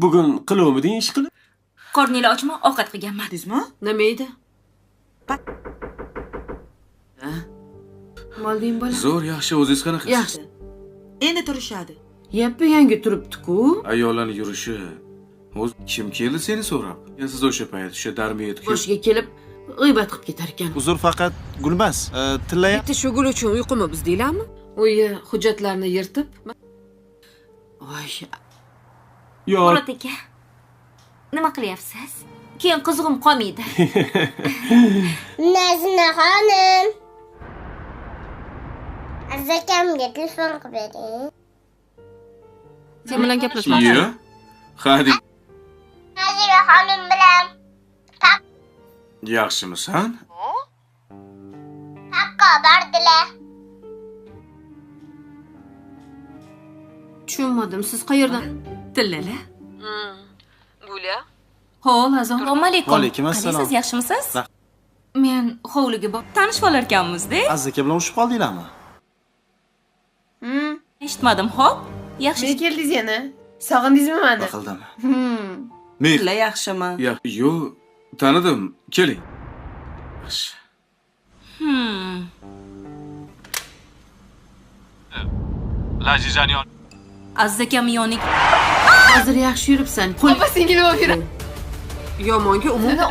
bugun qilavmiding ish qilib? Qorningni ochma, ovqat qilganman. Dizmi? Nima edi? Molding bola. Zo'r, yaxshi. O'zingiz qanaqasiz? Yaxshi. Endi turishadi. Yappi yangi turibdi-ku. Ayollarning yurishi. O'z kim keldi seni so'rab? Siz o'sha payt o'sha darmiyatga Boshiga kelib g'iybat qilib ketar ekan. Uzr, faqat Gulmas, tillayam. Bitta shugul uchun uyqumi biz deylarmi? Uyi hujjatlarni yirtib. Voy, Yo'q. Murat aka, nima qilyapsiz? Keyin qizig'im qolmaydi. Nazina xonim. Azakamga telefon qilib bering. Sen bilan gaplashmoq. Yo'q. Hadi. Nazira xonim bilan Yaxshimisan? taqqa bordilar. tushunmadim. Siz qayerdan? Tillala. Gulya. Ho, assalomu alaykum. Alaykum assalom. Qalaysiz, yaxshimisiz? Ra- Men hovliga borib tanishib olar ekanmiz-da. Aziz aka bilan urushib qoldinglarmi? Eshitmadim, xo'p? Yaxshi. Nega keldingiz yana? Sog'indingizmi meni? Baqildim. Men Tilla yaxshimi? yo'q, tanidim. Keling. Yaxshi. Lajijan Aziz akam yonik. Hozir yaxshi yuribsan. Opa singil bo'lib yur. Yomonga umuman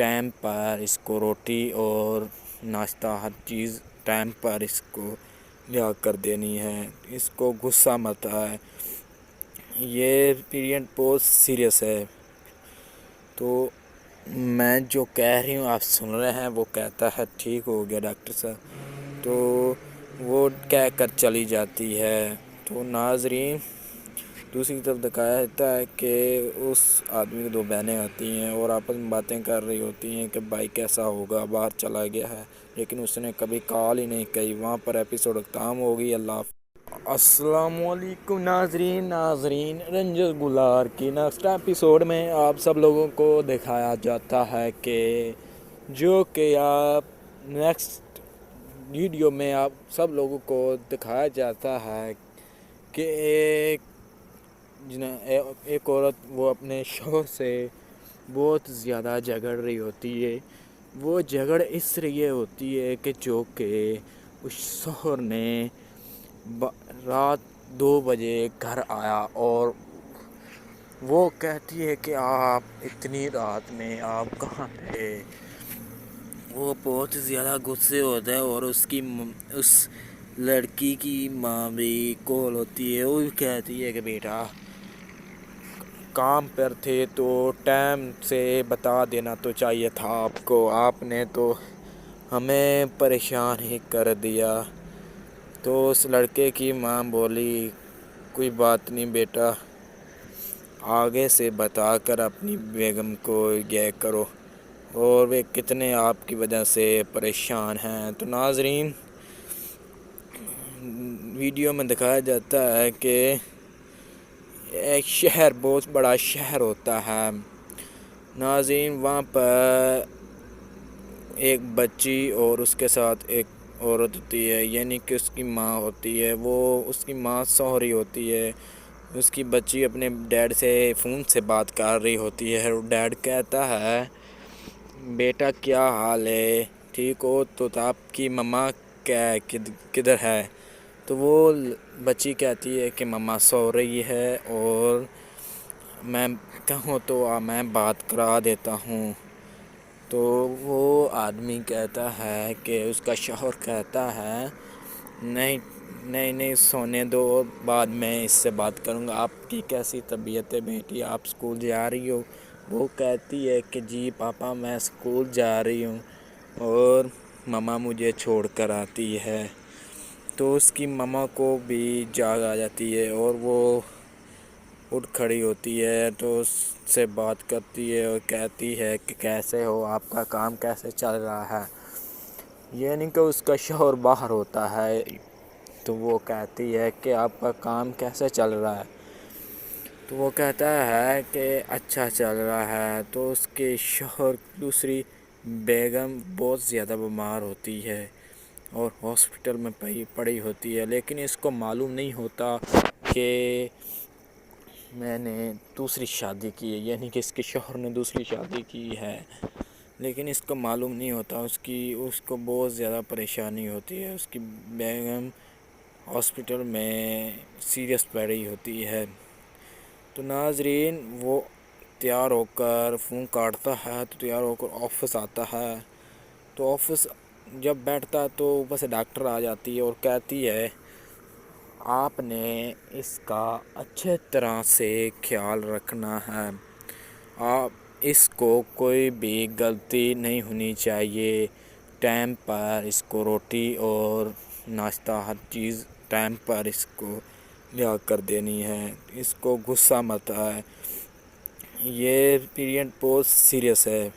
time پر اس کو روٹی اور ناشتہ ہر چیز time پر اس کو لیا کر دینی ہے. اس کو غصہ مت ہے. یہ پیریڈ بہت سیریس ہے. تو میں جو کہہ رہی ہوں آپ سن رہے ہیں. وہ کہتا ہے ٹھیک ہو گیا ڈاکٹر صاحب. تو وہ کہہ کر چلی جاتی ہے. تو ناظرین دوسری طرف دکھایا جاتا ہے کہ اس آدمی کی 2 بہنیں ہوتی ہیں اور آپس میں باتیں کر رہی ہوتی ہیں کہ بھائی کیسا ہوگا, باہر چلا گیا ہے, لیکن اس نے کبھی کال ہی نہیں کی. وہاں پر ایپیسوڈ ختم ہوگی. اللہ حافظ. السلام علیکم ناظرین رنجر گلار کی نیکسٹ ایپیسوڈ میں آپ سب لوگوں کو دکھایا جاتا ہے کہ جو کہ آپ نیکسٹ ویڈیو میں آپ سب لوگوں کو دکھایا جاتا ہے کہ ایک عورت وہ اپنے شوہر سے بہت زیادہ جھگڑ رہی ہوتی ہے. وہ جھگڑ اس لیے ہوتی ہے کہ جو کہ اس شوہر نے رات 2 بجے گھر آیا اور وہ کہتی ہے کہ آپ اتنی رات میں آپ کہاں تھے. وہ بہت زیادہ غصے ہوتا ہے اور اس لڑکی کی ماں بھی کال ہوتی ہے. وہ کہتی ہے کہ بیٹا کام پر تھے تو ٹائم سے بتا دینا تو چاہیے تھا آپ کو. آپ نے تو ہمیں پریشان ہی کر دیا. تو اس لڑکے کی ماں بولی کوئی بات نہیں بیٹا, آگے سے بتا کر اپنی بیگم کو یہ کرو. اور وہ کتنے آپ کی وجہ سے پریشان ہیں. تو ناظرین ویڈیو میں دکھایا جاتا ہے کہ ایک شہر بہت بڑا شہر ہوتا ہے. ناظرین وہاں پر ایک بچی اور اس کے ساتھ ایک عورت ہوتی ہے, یعنی کہ اس کی ماں ہوتی ہے. وہ اس کی ماں سو رہی ہوتی ہے. اس کی بچی اپنے ڈیڈ سے فون سے بات کر رہی ہوتی ہے. ڈیڈ کہتا ہے بیٹا کیا حال ہے, ٹھیک ہو؟ تو آپ کی مما کدھر ہے؟ تو وہ بچی کہتی ہے کہ مما سو رہی ہے اور میں کہوں تو میں بات کرا دیتا ہوں. تو وہ آدمی کہتا ہے کہ اس کا شوہر کہتا ہے نہیں سونے دو, بعد میں اس سے بات کروں گا. آپ کی کیسی طبیعت ہے بیٹی, آپ اسکول جا رہی ہو؟ وہ کہتی ہے کہ جی پاپا میں اسکول جا رہی ہوں اور مما مجھے چھوڑ کر آتی ہے. تو اس کی مما کو بھی جاگ آ جاتی ہے اور وہ اٹھ کھڑی ہوتی ہے. تو اس سے بات کرتی ہے اور کہتی ہے کہ کیسے ہو, آپ کا کام کیسے چل رہا ہے. یعنی کہ اس کا شوہر باہر ہوتا ہے. تو وہ کہتی ہے کہ آپ کا کام کیسے چل رہا ہے. تو وہ کہتا ہے کہ اچھا چل رہا ہے. تو اس کے شوہر دوسری بیگم بہت زیادہ بیمار ہوتی ہے اور ہاسپٹل میں پڑی ہوتی ہے. لیکن اس کو معلوم نہیں ہوتا کہ میں نے دوسری شادی کی ہے, یعنی کہ اس کے شوہر نے دوسری شادی کی ہے. لیکن اس کو معلوم نہیں ہوتا. اس کو بہت زیادہ پریشانی ہوتی ہے. اس کی بیگم ہاسپٹل میں سیریس پڑی ہوتی ہے. تو ناظرین وہ تیار ہو کر فون کاٹتا ہے. تو تیار ہو کر آفس آتا ہے. تو آفس جب بیٹھتا ہے تو اوپر سے ڈاکٹر آ جاتی ہے اور کہتی ہے آپ نے اس کا اچھے طرح سے خیال رکھنا ہے. آپ اس کو کوئی بھی غلطی نہیں ہونی چاہیے. ٹائم پر اس کو روٹی اور ناشتہ ہر چیز ٹائم پر اس کو لیا کر دینی ہے. اس کو غصہ مت ہے. یہ پیریڈ بہت سیریس ہے.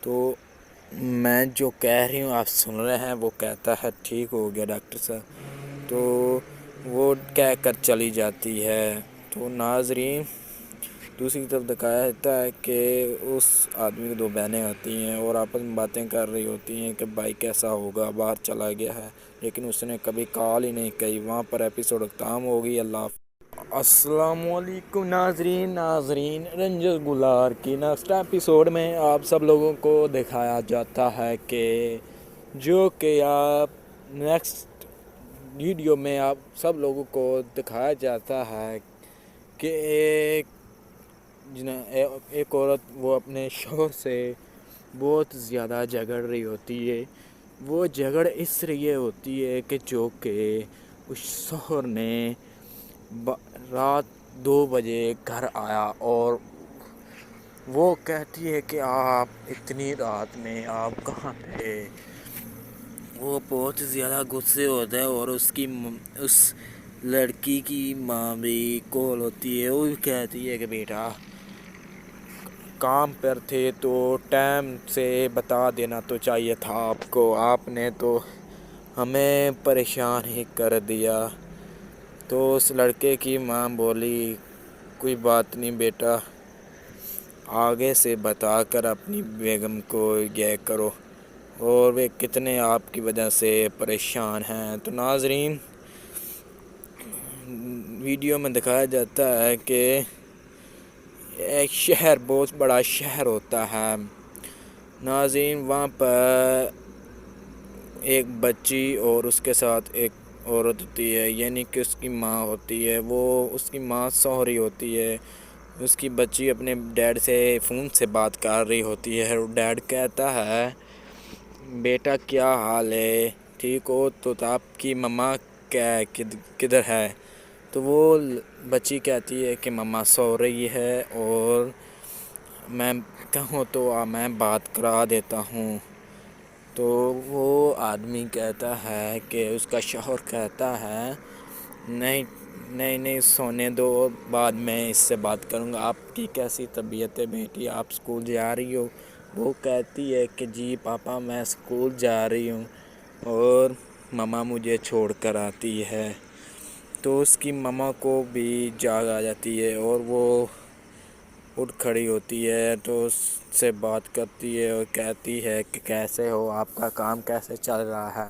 تو میں جو کہہ رہی ہوں آپ سن رہے ہیں. وہ کہتا ہے ٹھیک ہو گیا ڈاکٹر صاحب. تو وہ کہہ کر چلی جاتی ہے. تو ناظرین دوسری طرف دکھایا جاتا ہے کہ اس آدمی کی 2 بہنیں ہوتی ہیں اور آپس میں باتیں کر رہی ہوتی ہیں کہ بھائی کیسا ہوگا, باہر چلا گیا ہے, لیکن اس نے کبھی کال ہی نہیں کی. وہاں پر ایپیسوڈ ختم ہوگی. اللہ حافظ. السلام علیکم ناظرین رنجر گلار کی نیکسٹ ایپیسوڈ میں آپ سب لوگوں کو دکھایا جاتا ہے کہ جو کہ آپ نیکسٹ ویڈیو میں آپ سب لوگوں کو دکھایا جاتا ہے کہ ایک عورت وہ اپنے شوہر سے بہت زیادہ جھگڑ رہی ہوتی ہے. وہ جھگڑ اس لیے ہوتی ہے کہ جو کہ اس شوہر نے رات 2 بجے گھر آیا اور وہ کہتی ہے کہ آپ اتنی رات میں آپ کہاں تھے. وہ بہت زیادہ غصے ہوتا ہے اور اس لڑکی کی ماں بھی کال ہوتی ہے. وہ بھی کہتی ہے کہ بیٹا کام پر تھے تو ٹائم سے بتا دینا تو چاہیے تھا آپ کو. آپ نے تو ہمیں پریشان ہی کر دیا. تو اس لڑکے کی ماں بولی کوئی بات نہیں بیٹا, آگے سے بتا کر اپنی بیگم کو یہ کرو, اور وہ کتنے آپ کی وجہ سے پریشان ہیں. تو ناظرین ویڈیو میں دکھایا جاتا ہے کہ ایک شہر, بہت بڑا شہر ہوتا ہے. ناظرین وہاں پر ایک بچی اور اس کے ساتھ ایک عورت ہوتی ہے, یعنی کہ اس کی ماں ہوتی ہے. وہ اس کی ماں سوہری ہوتی ہے. اس کی بچی اپنے ڈیڈ سے فون سے بات کر رہی ہوتی ہے. ڈیڈ کہتا ہے بیٹا کیا حال ہے, ٹھیک ہو؟ تو آپ کی مما کدھر ہے؟ تو وہ بچی کہتی ہے کہ مما سو رہی ہے اور میں کہوں تو میں بات کرا دیتا ہوں. تو وہ آدمی کہتا ہے کہ اس کا شوہر کہتا ہے نہیں سونے دو, بعد میں اس سے بات کروں گا. آپ کی کیسی طبیعت ہے بیٹی, آپ اسکول جا رہی ہو؟ وہ کہتی ہے کہ جی پاپا میں اسکول جا رہی ہوں اور مما مجھے چھوڑ کر آتی ہے. تو اس کی مما کو بھی جاگ آ جاتی ہے اور وہ اٹھ کھڑی ہوتی ہے. تو اس سے بات کرتی ہے اور کہتی ہے کہ کیسے ہو, آپ کا کام کیسے چل رہا ہے؟